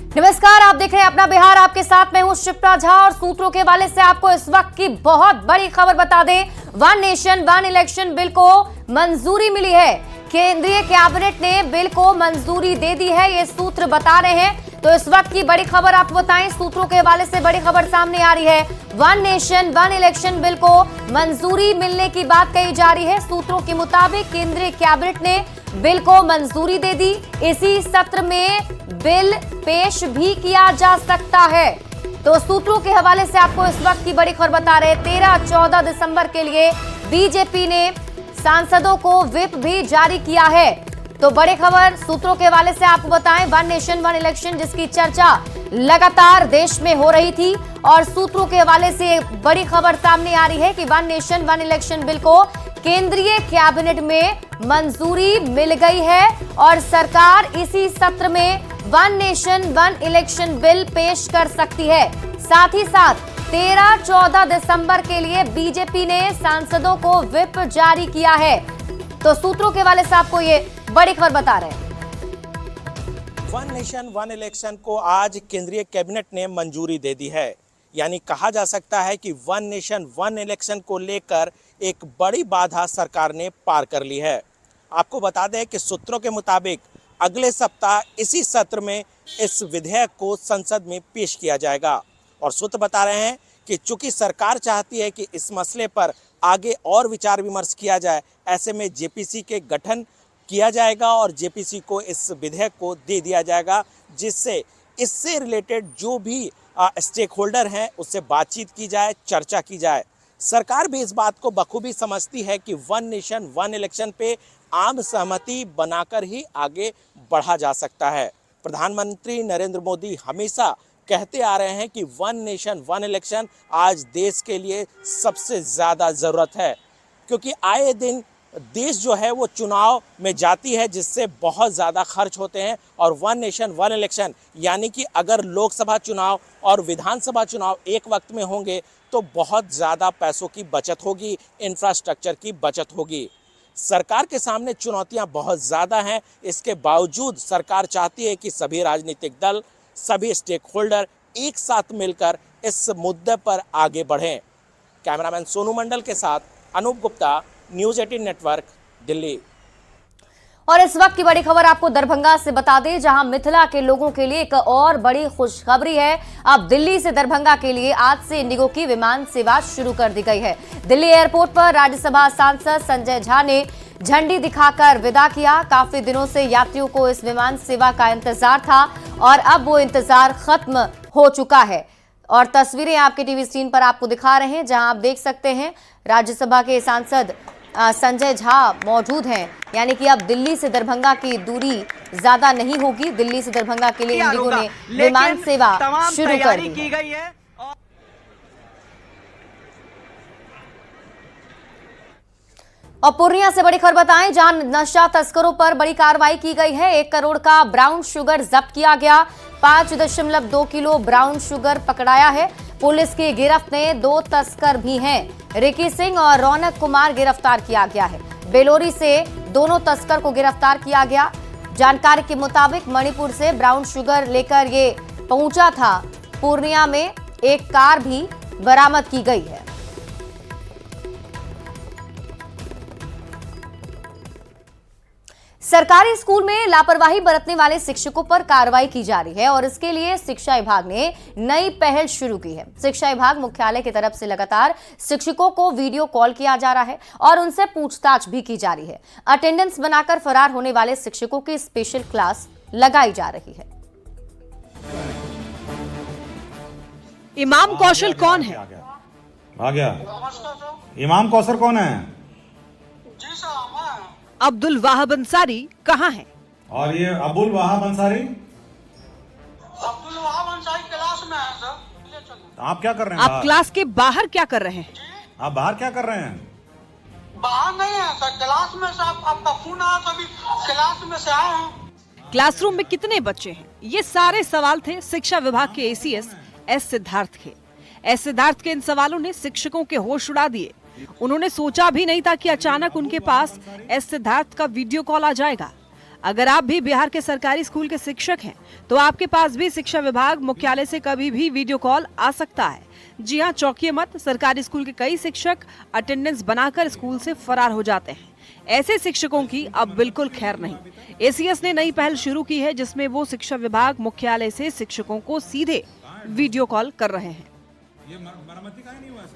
नमस्कार, आप देख रहे हैं अपना बिहार। आपके साथ मैं हूं शिप्रा झा और सूत्रों के हवाले से आपको इस वक्त की बहुत बड़ी खबर बता दें। One nation one election bill को मंजूरी मिली है। केंद्रीय कैबिनेट ने बिल को मंजूरी दे दी है, ये सूत्र बता रहे हैं। तो इस वक्त की बड़ी खबर आपको बताएं, सूत्रों के हवाले से बड़ी खबर सामने आ रही है। One nation one election bill को मंजूरी मिलने की बात कही जा रही है। सूत्रों के मुताबिक केंद्रीय कैबिनेट ने बिल को मंजूरी दे दी। इसी सत्र में बिल पेश भी किया जा सकता है। तो सूत्रों के हवाले से आपको इस वक्त की बड़ी खबर बता रहे हैं। 13-14 दिसंबर के लिए बीजेपी ने सांसदों को व्हिप भी जारी किया है। तो बड़ी खबर सूत्रों के हवाले से आपको बताएं, वन नेशन वन इलेक्शन जिसकी चर्चा लगातार देश में हो रही थी और सूत्रों के हवाले से बड़ी खबर सामने आ रही है कि one nation one election bill को केंद्रीय कैबिनेट में मंजूरी मिल गई है और सरकार इसी सत्र में one nation one election bill पेश कर सकती है। साथ ही साथ 13-14 दिसंबर के लिए बीजेपी ने सांसदों को व्हिप जारी किया है। तो सूत्रों के हवाले से आपको ये बड़ी खबर बता रहे हैं। वन नेशन वन इलेक्शन को आज केंद्रीय कैबिनेट ने मंजूरी दे दी है। यानी कहा जा सकता है कि वन नेशन वन इलेक्शन को लेकर एक बड़ी बाधा सरकार ने पार कर ली है। आपको बता दें कि सूत्रों के मुताबिक अगले सप्ताह इसी सत्र में इस विधेयक को संसद में पेश किया जाएगा और सूत्र बता रहे हैं कि चूंकि सरकार चाहती है कि इस मसले पर आगे और विचार विमर्श किया जाए, ऐसे में जेपीसी के गठन किया जाएगा और जेपीसी को इस विधेयक को दे दिया जाएगा, जिससे इससे रिलेटेड जो भी स्टेक होल्डर हैं उससे बातचीत की जाए, चर्चा की जाए। सरकार भी इस बात को बखूबी समझती है कि वन नेशन वन इलेक्शन पे आम सहमति बनाकर ही आगे बढ़ा जा सकता है। प्रधानमंत्री नरेंद्र मोदी हमेशा कहते आ रहे हैं कि वन नेशन वन इलेक्शन आज देश के लिए सबसे ज़्यादा ज़रूरत है, क्योंकि आए दिन देश जो है वो चुनाव में जाती है जिससे बहुत ज़्यादा खर्च होते हैं और वन नेशन वन इलेक्शन यानी कि अगर लोकसभा चुनाव और विधानसभा चुनाव एक वक्त में होंगे तो बहुत ज़्यादा पैसों की बचत होगी, इंफ्रास्ट्रक्चर की बचत होगी। सरकार के सामने चुनौतियां बहुत ज़्यादा हैं, इसके बावजूद सरकार चाहती है कि सभी राजनीतिक दल, सभी स्टेक होल्डर एक साथ मिलकर इस मुद्दे पर आगे बढ़ें। कैमरामैन सोनू मंडल के साथ अनूप गुप्ता, न्यूज़ 18 नेटवर्क, दिल्ली। और इस वक्त की बड़ी खबर आपको दरभंगा से बता दें, जहां मिथिला के लोगों के लिए एक और बड़ी खुशखबरी है। अब दिल्ली से दरभंगा के लिए आज से इंडिगो की विमान सेवा शुरू कर दी गई है। दिल्ली एयरपोर्ट पर राज्यसभा सांसद संजय झा ने झंडी दिखाकर विदा किया। काफी दिनों से यात्रियों को इस विमान सेवा का इंतजार था और अब वो इंतजार खत्म हो चुका है। और तस्वीरें आपके टीवी स्क्रीन पर आपको दिखा रहे हैं, जहां आप देख सकते हैं राज्यसभा के सांसद संजय झा मौजूद हैं। यानी कि अब दिल्ली से दरभंगा की दूरी ज्यादा नहीं होगी। दिल्ली से दरभंगा के लिए इंडिगो ने विमान सेवा शुरू कर दी है। और पूर्णिया से बड़ी खबर बताएं, जहां नशा तस्करों पर बड़ी कार्रवाई की गई है। 1 करोड़ का ब्राउन शुगर जब्त किया गया। 5.2 किलो ब्राउन शुगर पकड़ाया है। पुलिस की गिरफ्त में 2 तस्कर भी हैं। रिकी सिंह और रौनक कुमार गिरफ्तार किया गया है। बेलोरी से दोनों तस्कर को गिरफ्तार किया गया। जानकारी के मुताबिक मणिपुर से ब्राउन शुगर लेकर ये पहुंचा था। पूर्णिया में एक कार भी बरामद की गई है। सरकारी स्कूल में लापरवाही बरतने वाले शिक्षकों पर कार्रवाई की जा रही है और इसके लिए शिक्षा विभाग ने नई पहल शुरू की है। शिक्षा विभाग मुख्यालय की तरफ से लगातार शिक्षकों को वीडियो कॉल किया जा रहा है और उनसे पूछताछ भी की जा रही है। अटेंडेंस बनाकर फरार होने वाले शिक्षकों की स्पेशल क्लास लगाई जा रही है। इमाम कौशल कौन है? आ गया। इमाम कौसर कौन है? अब्दुल वाहब अंसारी कहाँ है? और ये अब्दुल वाहब अंसारी? अब्दुल वाहब अंसारी क्लास में है सर। आप क्या कर रहे हैं? आप क्लास के बाहर क्या कर रहे हैं? आप बाहर क्या कर रहे हैं? बाहर नहीं है सर, क्लास में से आपका फोन आया तभी क्लास में से आए हैं। क्लासरूम में कितने बच्चे हैं? ये सारे सवाल थे शिक्षा विभाग के एसीएस एस सिद्धार्थ के। एस सिद्धार्थ के इन सवालों ने शिक्षकों के होश उड़ा दिए। उन्होंने सोचा भी नहीं था कि अचानक उनके पास एस सिद्धार्थ का वीडियो कॉल आ जाएगा। अगर आप भी बिहार के सरकारी स्कूल के शिक्षक हैं, तो आपके पास भी शिक्षा विभाग मुख्यालय से कभी भी वीडियो कॉल आ सकता है। जी हां, चौंकिए मत, सरकारी स्कूल के कई शिक्षक अटेंडेंस बनाकर स्कूल से फरार हो जाते हैं। ऐसे शिक्षकों की अब बिल्कुल खैर नहीं। एसीएस ने नई पहल शुरू की है, जिसमें वो शिक्षा विभाग मुख्यालय से शिक्षकों को सीधे वीडियो कॉल कर रहे हैं।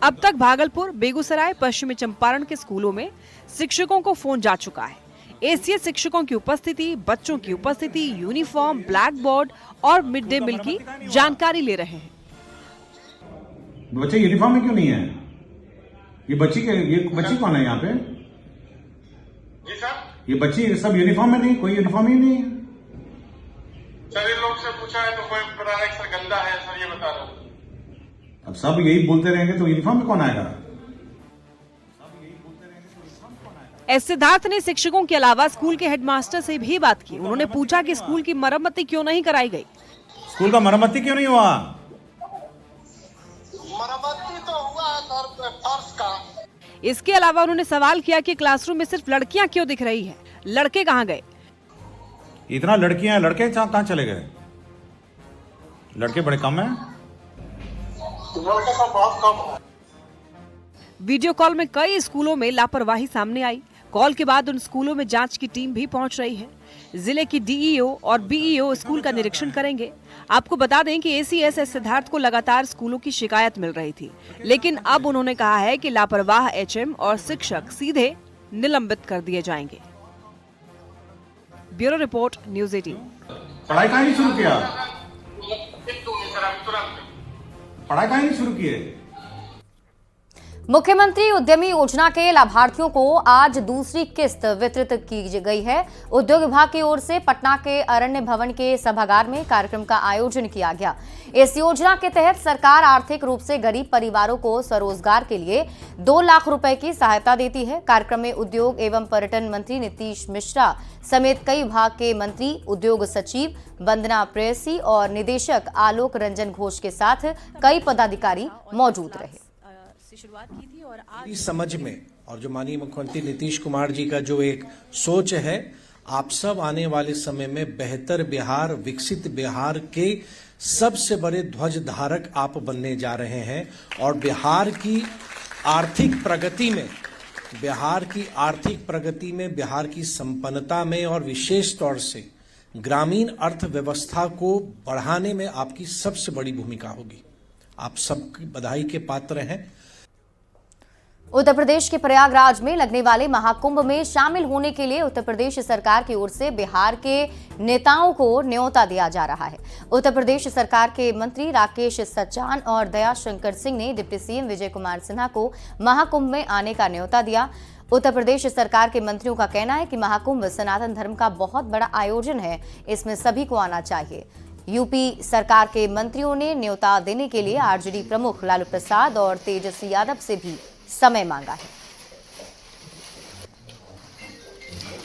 अब तक भागलपुर, बेगूसराय, पश्चिमी चंपारण के स्कूलों में शिक्षकों को फोन जा चुका है। एसीएस शिक्षकों की उपस्थिति, बच्चों की उपस्थिति, यूनिफॉर्म, ब्लैक बोर्ड और मिड डे मील की जानकारी ले रहे हैं। बच्चे यूनिफॉर्म में क्यों नहीं है? ये बच्ची कौन है यहाँ पे? जी सर, ये बच्ची सब यूनिफॉर्म में नहीं, कोई यूनिफॉर्म ही नहीं है। सर इन लोग से पूछा है तो कोई बता रहा है सर गंदा है, सर ये बता रहा हूँ। अब सब यही बोलते रहेंगे तो यूनिफॉर्म में कौन आएगा? एस सिद्धार्थ ने शिक्षकों के अलावा स्कूल के हेडमास्टर से भी बात की। उन्होंने पूछा कि स्कूल की मरम्मती क्यों नहीं कराई गई। स्कूल का मरम्मती क्यों नहीं हुआ? मरम्मती तो हुआ है सर फर्श का। इसके अलावा उन्होंने सवाल किया कि क्लासरूम में सिर्फ लड़कियां क्यों दिख रही हैं, लड़के कहां गए। इतना लड़कियां हैं, लड़के कहाँ चले गए? लड़के बड़े कम हैं। लड़के तो बहुत कम है। वीडियो कॉल में कई स्कूलों में लापरवाही सामने आई। कॉल के बाद उन स्कूलों में जांच की टीम भी पहुंच रही है। जिले की डीईओ और बीईओ स्कूल का निरीक्षण करेंगे। आपको बता दें कि एसीएस एस सिद्धार्थ को लगातार स्कूलों की शिकायत मिल रही थी, लेकिन अब उन्होंने कहा है कि लापरवाह एचएम और शिक्षक सीधे निलंबित कर दिए जाएंगे। Bureau report, news 18। पढ़ाई कहाँ नहीं शुरू किया? पढ़ाई कहाँ नहीं शुरू किए? मुख्यमंत्री उद्यमी योजना के लाभार्थियों को आज दूसरी किस्त वितरित की गई है। उद्योग विभाग की ओर से पटना के अरण्य भवन के सभागार में कार्यक्रम का आयोजन किया गया। इस योजना के तहत सरकार आर्थिक रूप से गरीब परिवारों को स्वरोजगार के लिए 2 लाख रुपए की सहायता देती है। कार्यक्रम में उद्योग एवं पर्यटन मंत्री नीतीश मिश्रा समेत कई विभाग के मंत्री, उद्योग सचिव वंदना प्रेयसी और निदेशक आलोक रंजन घोष के साथ कई पदाधिकारी मौजूद रहे। शुरुआत की थी और इस समझ में और जो माननीय मुख्यमंत्री नीतीश कुमार जी का जो एक सोच है, आप सब आने वाले समय में बेहतर बिहार, विकसित बिहार के सबसे बड़े ध्वज धारक आप बनने जा रहे हैं। और बिहार की आर्थिक प्रगति में, बिहार की संपन्नता में और विशेष तौर से ग्रामीण अर्थव्यवस्था को बढ़ाने में आपकी सबसे बड़ी भूमिका होगी। आप सबकी बधाई के पात्र हैं। उत्तर प्रदेश के प्रयागराज में लगने वाले महाकुंभ में शामिल होने के लिए उत्तर प्रदेश सरकार की ओर से बिहार के नेताओं को न्योता दिया जा रहा है। उत्तर प्रदेश सरकार के मंत्री राकेश सचान और दयाशंकर सिंह ने डिप्टी सीएम विजय कुमार सिन्हा को महाकुंभ में आने का न्योता दिया। उत्तर प्रदेश सरकार के मंत्रियों का कहना है कि महाकुंभ सनातन धर्म का बहुत बड़ा आयोजन है, इसमें सभी को आना चाहिए। यूपी सरकार के मंत्रियों ने न्योता देने के लिए आरजेडी प्रमुख लालू प्रसाद और तेजस्वी यादव से भी समय मांगा है।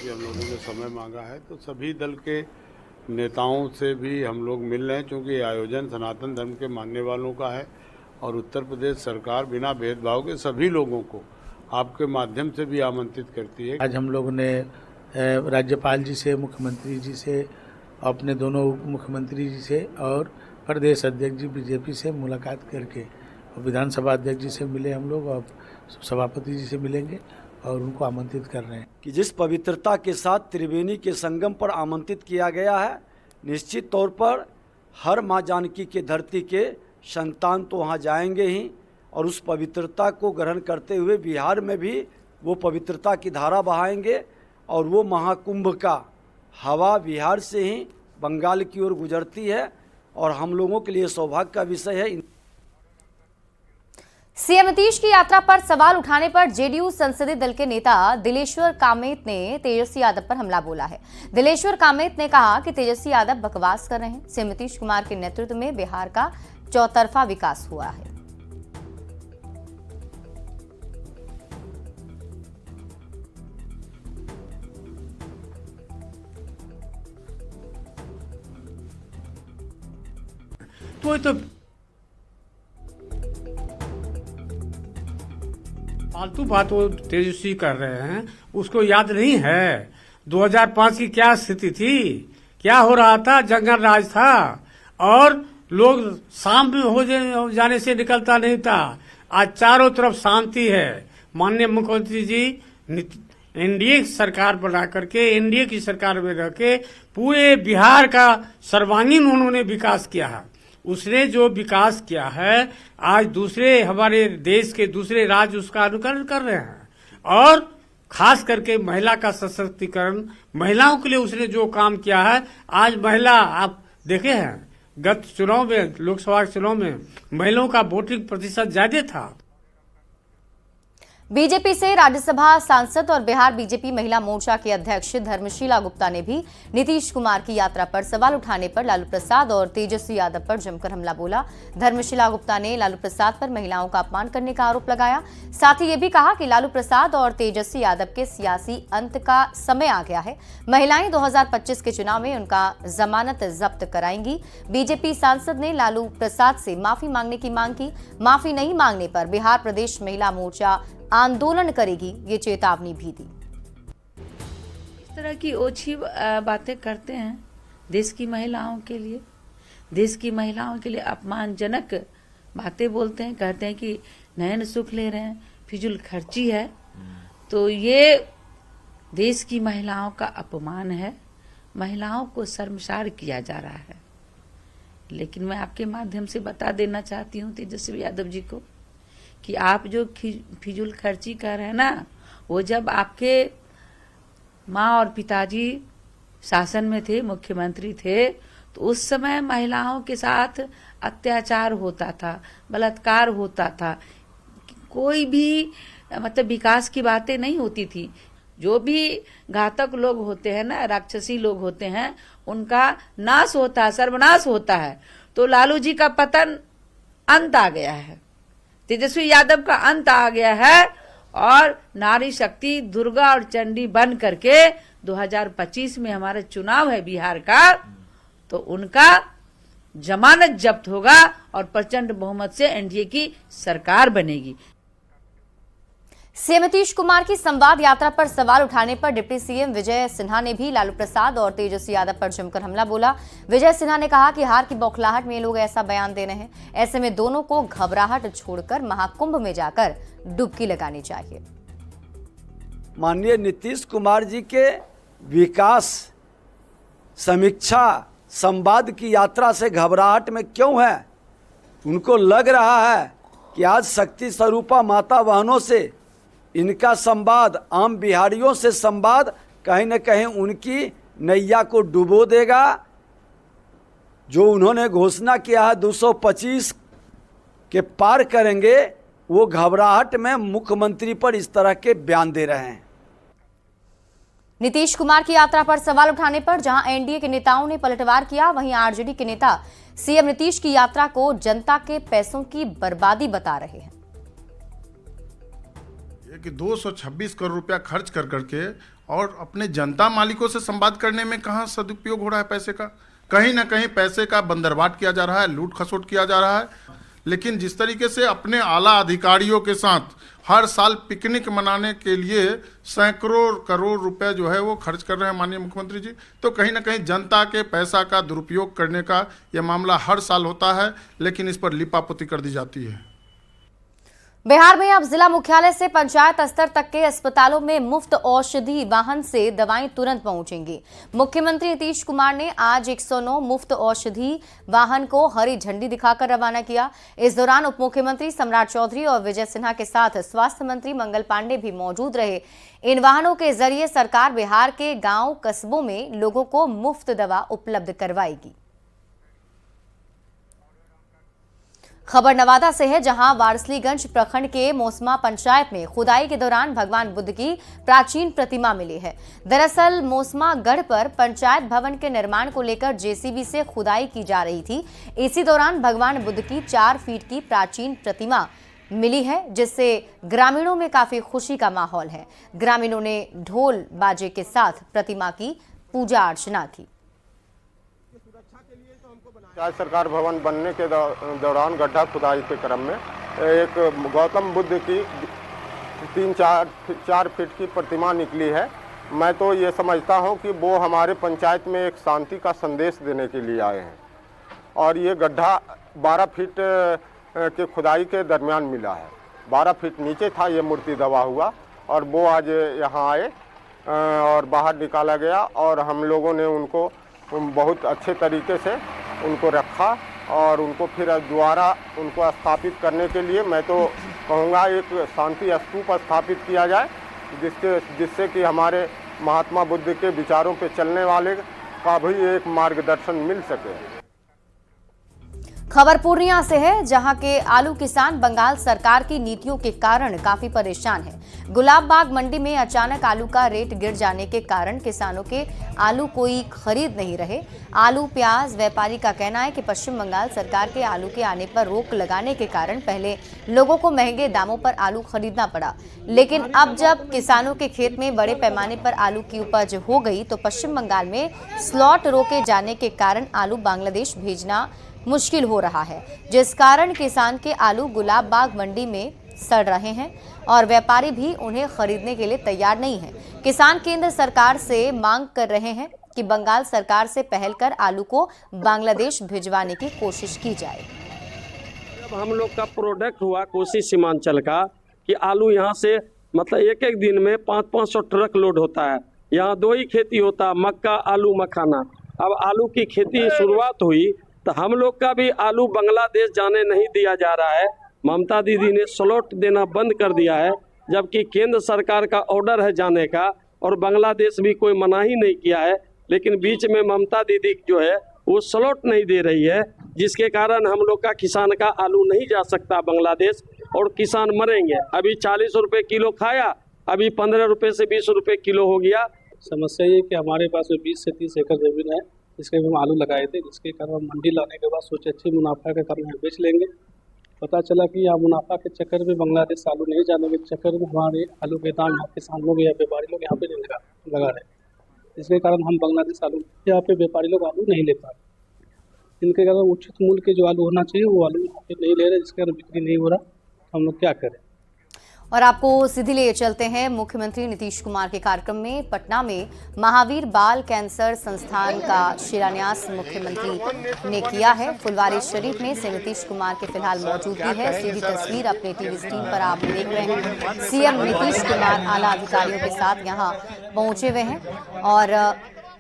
हम लोगों ने समय मांगा है तो सभी दल के नेताओं से भी हम लोग मिल रहे हैं, क्योंकि ये आयोजन सनातन धर्म के मानने वालों का है और उत्तर प्रदेश सरकार बिना भेदभाव के सभी लोगों को आपके माध्यम से भी आमंत्रित करती है। आज हम लोगों ने राज्यपाल जी से, मुख्यमंत्री जी से, अपने दोनों मुख्यमंत्री जी से और प्रदेश अध्यक्ष जी बीजेपी से मुलाकात करके विधानसभा अध्यक्ष जी से मिले हम लोग और सभापति जी से मिलेंगे और उनको आमंत्रित कर रहे हैं कि जिस पवित्रता के साथ त्रिवेणी के संगम पर आमंत्रित किया गया है, निश्चित तौर पर हर माँ जानकी के धरती के संतान तो वहाँ जाएंगे ही और उस पवित्रता को ग्रहण करते हुए बिहार में भी वो पवित्रता की धारा बहाएंगे और वो महाकुंभ का हवा बिहार से ही बंगाल की ओर गुजरती है और हम लोगों के लिए सौभाग्य का विषय है। सीएम नीतीश की यात्रा पर सवाल उठाने पर जेडीयू संसदीय दल के नेता दिलेश्वर कामेत ने तेजस्वी यादव पर हमला बोला है। दिलेश्वर कामेत ने कहा कि तेजस्वी यादव बकवास कर रहे हैं। सीएम नीतीश कुमार के नेतृत्व में बिहार का चौतरफा विकास हुआ है। तो फालतू बात वो तेजस्वी कर रहे हैं, उसको याद नहीं है 2005 की क्या स्थिति थी, क्या हो रहा था, जंगल राज था और लोग शाम में हो जाने से निकलता नहीं था। आज चारों तरफ शांति है। माननीय मुख्यमंत्री जी एनडीए सरकार बना करके, एनडीए की सरकार में रह के पूरे बिहार का सर्वांगीण उन्होंने विकास किया है। उसने जो विकास किया है आज दूसरे हमारे देश के दूसरे राज्य उसका अनुकरण कर रहे हैं और खास करके महिला का सशक्तिकरण, महिलाओं के लिए उसने जो काम किया है। आज महिला आप देखे हैं गत चुनाव में, लोकसभा चुनाव में महिलाओं का वोटिंग प्रतिशत ज्यादा था। बीजेपी से राज्यसभा सांसद और बिहार बीजेपी महिला मोर्चा के अध्यक्ष धर्मशीला गुप्ता ने भी नीतीश कुमार की यात्रा पर सवाल उठाने पर लालू प्रसाद और तेजस्वी यादव पर जमकर हमला बोला। धर्मशीला गुप्ता ने लालू प्रसाद पर महिलाओं का अपमान करने का आरोप लगाया। साथ ही ये भी कहा कि लालू प्रसाद और तेजस्वी यादव के सियासी अंत का समय आ गया है। महिलाएं 2025 के चुनाव में उनका जमानत जब्त कराएंगी। बीजेपी सांसद ने लालू प्रसाद से माफी मांगने की मांग की। माफी नहीं मांगने पर बिहार प्रदेश महिला मोर्चा आंदोलन करेगी, ये चेतावनी भी दी। इस तरह की ओछी बातें करते हैं देश की महिलाओं के लिए, देश की महिलाओं के लिए अपमानजनक बातें बोलते हैं, कहते हैं कि नयन सुख ले रहे हैं, फिजूल खर्ची है। तो ये देश की महिलाओं का अपमान है, महिलाओं को शर्मसार किया जा रहा है। लेकिन मैं आपके माध्यम से बता देना चाहती हूँ तेजस्वी यादव जी को कि आप जो फिजूल खर्ची कर रहे हैं ना, वो जब आपके माँ और पिताजी शासन में थे, मुख्यमंत्री थे, तो उस समय महिलाओं के साथ अत्याचार होता था, बलात्कार होता था, कोई भी मतलब विकास की बातें नहीं होती थी। जो भी घातक लोग होते हैं ना, राक्षसी लोग होते हैं, उनका नाश होता है, सर्वनाश होता है। तो लालू जी का पतन, अंत आ गया है, तेजस्वी यादव का अंत आ गया है और नारी शक्ति दुर्गा और चंडी बन करके 2025 में हमारा चुनाव है बिहार का, तो उनका जमानत जब्त होगा और प्रचंड बहुमत से एनडीए की सरकार बनेगी। सीएम नीतीश कुमार की संवाद यात्रा पर सवाल उठाने पर डिप्टी सीएम विजय सिन्हा ने भी लालू प्रसाद और तेजस्वी यादव पर जमकर हमला बोला। विजय सिन्हा ने कहा कि हार की बौखलाहट में ये लोग ऐसा बयान दे रहे हैं, ऐसे में दोनों को घबराहट छोड़कर महाकुंभ में जाकर डुबकी लगानी चाहिए। माननीय नीतीश कुमार जी के विकास समीक्षा संवाद की यात्रा से घबराहट में क्यों है? उनको लग रहा है कि आज शक्ति स्वरूपा माता बहनों से इनका संवाद, आम बिहारियों से संवाद कहीं न कहीं उनकी नैया को डुबो देगा। जो उन्होंने घोषणा किया है 225 के पार करेंगे, वो घबराहट में मुख्यमंत्री पर इस तरह के बयान दे रहे हैं। नीतीश कुमार की यात्रा पर सवाल उठाने पर जहां एनडीए के नेताओं ने पलटवार किया, वहीं आरजेडी के नेता सीएम नीतीश की यात्रा को जनता के पैसों की बर्बादी बता रहे हैं। कि 226 करोड़ रुपया खर्च कर करके और अपने जनता मालिकों से संवाद करने में कहाँ सदुपयोग हो रहा है पैसे का। कहीं ना कहीं पैसे का बंदरबाट किया जा रहा है, लूट खसोट किया जा रहा है। लेकिन जिस तरीके से अपने आला अधिकारियों के साथ हर साल पिकनिक मनाने के लिए सैकड़ों करोड़ रुपए जो है वो खर्च कर रहे हैं माननीय मुख्यमंत्री जी, तो कहीं ना कहीं जनता के पैसा का दुरुपयोग करने का यह मामला हर साल होता है, लेकिन इस पर लिपापोती कर दी जाती है। बिहार में अब जिला मुख्यालय से पंचायत स्तर तक के अस्पतालों में मुफ्त औषधि वाहन से दवाएं तुरंत पहुंचेंगी। मुख्यमंत्री नीतीश कुमार ने आज 109 मुफ्त औषधि वाहन को हरी झंडी दिखाकर रवाना किया। इस दौरान उप मुख्यमंत्री सम्राट चौधरी और विजय सिन्हा के साथ स्वास्थ्य मंत्री मंगल पांडे भी मौजूद रहे। इन वाहनों के जरिए सरकार बिहार के गांव कस्बों में लोगों को मुफ्त दवा उपलब्ध करवाएगी। खबर नवादा से है, जहां वारसलीगंज प्रखंड के मोसमा पंचायत में खुदाई के दौरान भगवान बुद्ध की प्राचीन प्रतिमा मिली है। दरअसल मोसमा गढ़ पर पंचायत भवन के निर्माण को लेकर जेसीबी से खुदाई की जा रही थी। इसी दौरान भगवान बुद्ध की 4 फीट की प्राचीन प्रतिमा मिली है, जिससे ग्रामीणों में काफी खुशी का माहौल है। ग्रामीणों ने ढोल बाजे के साथ प्रतिमा की पूजा अर्चना की। पंचायत सरकार भवन बनने के दौरान गड्ढा खुदाई के क्रम में एक गौतम बुद्ध की 3-4 फीट की प्रतिमा निकली है, मैं तो ये समझता हूँ कि वो हमारे पंचायत में एक शांति का संदेश देने के लिए आए हैं। और ये गड्ढा 12 फीट के खुदाई के दरमियान मिला है। 12 फीट नीचे था ये मूर्ति दबा हुआ, और वो आज यहाँ आए और बाहर निकाला गया, और हम लोगों ने उनको बहुत अच्छे तरीके से उनको रखा और उनको फिर दोबारा उनको स्थापित करने के लिए मैं तो कहूँगा एक शांति स्तूप स्थापित किया जाए, जिससे कि हमारे महात्मा बुद्ध के विचारों पे चलने वाले का भी एक मार्गदर्शन मिल सके। खबर पूर्णिया से है, जहां के आलू किसान बंगाल सरकार की नीतियों के कारण काफी परेशान हैं। गुलाब बाग मंडी में अचानक आलू का रेट गिर जाने के कारण किसानों के आलू कोई खरीद नहीं रहे। आलू प्याज व्यापारी का कहना है कि पश्चिम बंगाल सरकार के आलू के आने पर रोक लगाने के कारण पहले लोगों को महंगे दामों पर आलू खरीदना पड़ा, लेकिन अब जब किसानों के खेत में बड़े पैमाने पर आलू की उपज हो गई तो पश्चिम बंगाल में स्लॉट रोके जाने के कारण आलू बांग्लादेश भेजना मुश्किल हो रहा है, जिस कारण किसान के आलू गुलाब बाग मंडी में सड़ रहे हैं और व्यापारी भी उन्हें खरीदने के लिए तैयार नहीं है। किसान केंद्र सरकार से मांग कर रहे हैं कि बंगाल सरकार से पहल कर आलू को बांग्लादेश भिजवाने की कोशिश की जाए। जब हम लोग का प्रोडक्ट हुआ कोसी सीमांचल का कि आलू यहाँ से मतलब एक एक दिन में 500-500 ट्रक लोड होता है। यहाँ 2 ही खेती होता है, मक्का आलू मखाना। अब आलू की खेती शुरुआत हुई तो हम लोग का भी आलू बांग्लादेश जाने नहीं दिया जा रहा है। ममता दीदी ने स्लॉट देना बंद कर दिया है, जबकि केंद्र सरकार का ऑर्डर है जाने का और बांग्लादेश भी कोई मना ही नहीं किया है। लेकिन बीच में ममता दीदी जो है वो स्लॉट नहीं दे रही है, जिसके कारण हम लोग का किसान का आलू नहीं जा सकता बांग्लादेश और किसान मरेंगे। अभी 40 रुपये किलो खाया, अभी 15 रुपये से 20 रुपये किलो हो गया। समस्या ये कि हमारे पास 20 से 30 एकड़ जमीन है, इसके भी हम आलू लगाए थे, जिसके कारण हम मंडी लाने के बाद सोचे अच्छी मुनाफा के कारण हम बेच लेंगे। पता चला कि यहाँ मुनाफा के चक्कर में बांग्लादेश आलू नहीं जाने के चक्कर में हमारे आलू के दाम यहाँ किसान लोग या व्यापारी लोग यहाँ पे नहीं लगा रहे, इसके कारण हम बांग्लादेश आलू यहाँ पे व्यापारी लोग आलू नहीं ले पा रहे। इनके कारण उचित मूल्य के जो आलू होना चाहिए वो आलू यहाँ पे नहीं ले रहे, जिसके कारण बिक्री नहीं हो रहा। हम लोग क्या करें। और आपको सीधे लिए चलते हैं मुख्यमंत्री नीतीश कुमार के कार्यक्रम में। पटना में महावीर बाल कैंसर संस्थान का शिलान्यास मुख्यमंत्री ने किया है। फुलवारी शरीफ में से नीतीश कुमार के फिलहाल मौजूदगी है। सीधी तस्वीर अपने टीवी स्क्रीन पर आप देख रहे हैं। सीएम नीतीश कुमार आला अधिकारियों के साथ यहां पहुंचे हुए हैं और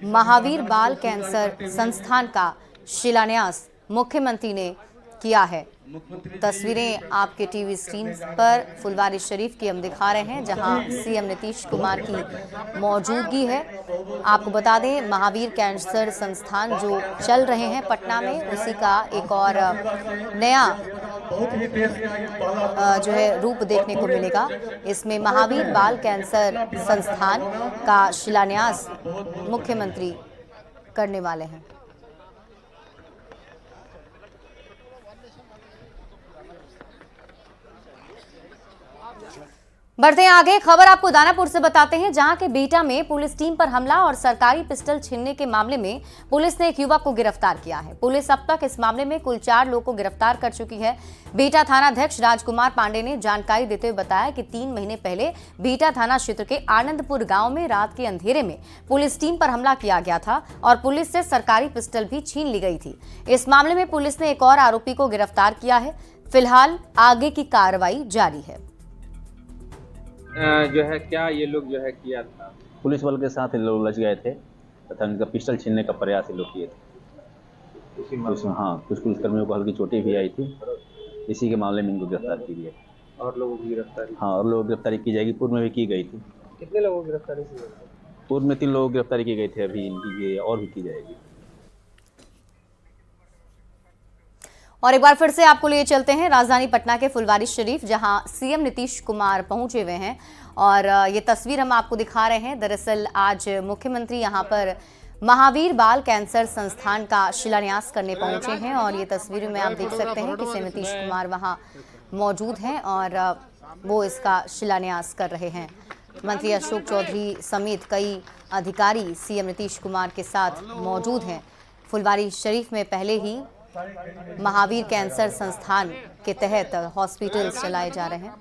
महावीर बाल कैंसर संस्थान का शिलान्यास मुख्यमंत्री ने किया है। तस्वीरें आपके टीवी स्क्रीन पर फुलवारी शरीफ की हम दिखा रहे हैं, जहां सीएम नीतीश कुमार की मौजूदगी है। आपको बता दें, महावीर कैंसर संस्थान जो चल रहे हैं पटना में, उसी का एक और नया जो है रूप देखने को मिलेगा। इसमें महावीर बाल कैंसर संस्थान का शिलान्यास मुख्यमंत्री करने वाले हैं। बढ़ते हैं आगे। खबर आपको दानापुर से बताते हैं, जहां के बीटा में पुलिस टीम पर हमला और सरकारी पिस्टल छीनने के मामले में पुलिस ने एक युवक को गिरफ्तार किया है। पुलिस अब तक इस मामले में कुल 4 लोगों को गिरफ्तार कर चुकी है। बीटा थानाध्यक्ष राजकुमार पांडे ने जानकारी देते हुए बताया कि 3 महीने पहले बीटा थाना क्षेत्र के आनंदपुर गाँव में रात के अंधेरे में पुलिस टीम पर हमला किया गया था और पुलिस से सरकारी पिस्टल भी छीन ली गई थी। इस मामले में पुलिस ने एक और आरोपी को गिरफ्तार किया है। फिलहाल आगे की कार्रवाई जारी है। जो है क्या ये लोग जो है किया था, पुलिस बल के साथ लोग उलझ गए थे तथा उनका पिस्टल छीनने का प्रयास लोग किए थे। हाँ, कुछ पुलिसकर्मियों को हल्की चोटें भी आई थी। इसी के मामले में इनको गिरफ्तार की गई। और लोगों की गिरफ्तारी? हाँ, और लोगों की गिरफ्तारी की जाएगी। पूर्व में भी की गई थी। कितने लोगों की गिरफ्तारी की गई? पूर्व में 3 लोगों की गिरफ्तारी की गई थी। अभी इनकी और भी की जाएगी। और एक बार फिर से आपको लिए चलते हैं राजधानी पटना के फुलवारी शरीफ, जहां सीएम नीतीश कुमार पहुंचे हुए हैं और ये तस्वीर हम आपको दिखा रहे हैं। दरअसल आज मुख्यमंत्री यहां पर महावीर बाल कैंसर संस्थान का शिलान्यास करने पहुंचे हैं और ये तस्वीरों में आप देख सकते हैं कि सीएम नीतीश कुमार वहां मौजूद हैं और वो इसका शिलान्यास कर रहे हैं। मंत्री अशोक चौधरी समेत कई अधिकारी सीएम नीतीश कुमार के साथ मौजूद हैं। फुलवारी शरीफ में पहले ही महावीर कैंसर संस्थान के तहत हॉस्पिटल चलाए जा रहे हैं।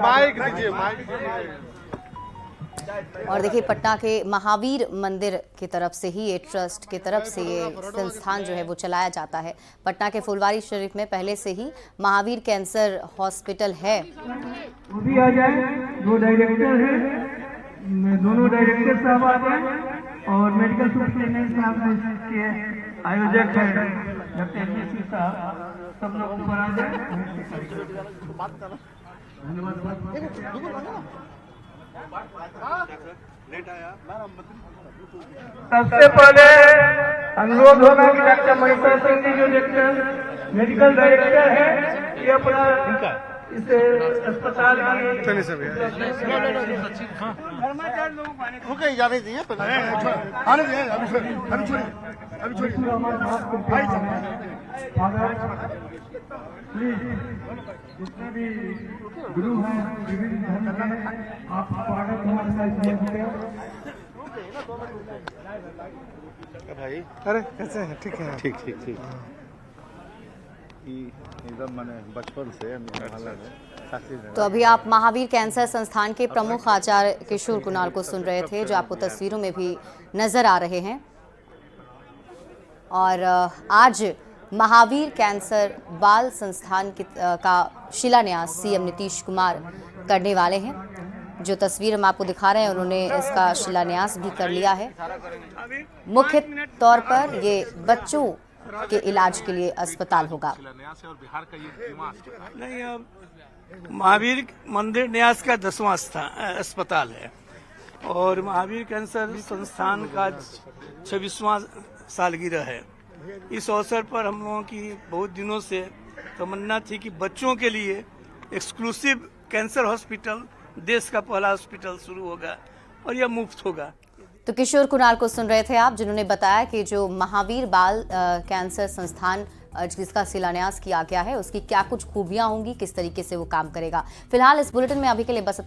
माइक दीजिए, माइक। और देखिए पटना के महावीर मंदिर की तरफ से ही ये ट्रस्ट की तरफ से ये संस्थान जो है वो चलाया जाता है। पटना के फुलवारी शरीफ में पहले से ही महावीर कैंसर हॉस्पिटल है। वो भी आ जाए, दो डायरेक्टर है, दोनों डायरेक्टर साहब आ जाए और मेडिकल सुपरिटेंडेंट साहब के आयोजक है डॉक्टर एमएससी साहब, सब लोग ऊपर आ जाए। सबसे पहले अनुरोध होगा कि डॉक्टर मनीषा सिंह जी जो डायरेक्टर मेडिकल डायरेक्टर है, ये अपना इस अस्पताल की जाने दीजिए, आने दीजिए, अभी छोड़िए। जितने भी गुरु हैं विभिन्न धर्म के, आप स्वागत हमारे साथ भाई। अरे कैसे हैं? ठीक है, ठीक ठीक ठीक। एकदम मैंने बचपन से तो अभी आप महावीर कैंसर संस्थान के प्रमुख आचार्य किशोर कुणाल को सुन रहे थे, जो आपको तस्वीरों में भी नजर आ रहे हैं। और आज महावीर कैंसर बाल संस्थान का शिलान्यास सीएम नीतीश कुमार करने वाले हैं। जो तस्वीर हम आपको दिखा रहे हैं, उन्होंने इसका शिलान्यास भी कर लिया है। मुख्य तौर पर ये बच्चों के इलाज के लिए अस्पताल होगा। नहीं, महावीर मंदिर न्यास का 10वां अस्पताल है और महावीर कैंसर संस्थान का 26वां सालगिरह है। इस अवसर पर हम लोगों की बहुत दिनों से तमन्ना थी कि बच्चों के लिए एक्सक्लूसिव कैंसर हॉस्पिटल, देश का पहला हॉस्पिटल शुरू होगा और यह मुफ्त होगा। तो किशोर कुणाल को सुन रहे थे आप, जिन्होंने बताया कि जो महावीर बाल कैंसर संस्थान जिसका शिलान्यास किया गया है, उसकी क्या कुछ खूबियां होंगी, किस तरीके से वो काम करेगा। फिलहाल इस बुलेटिन में अभी के लिए बस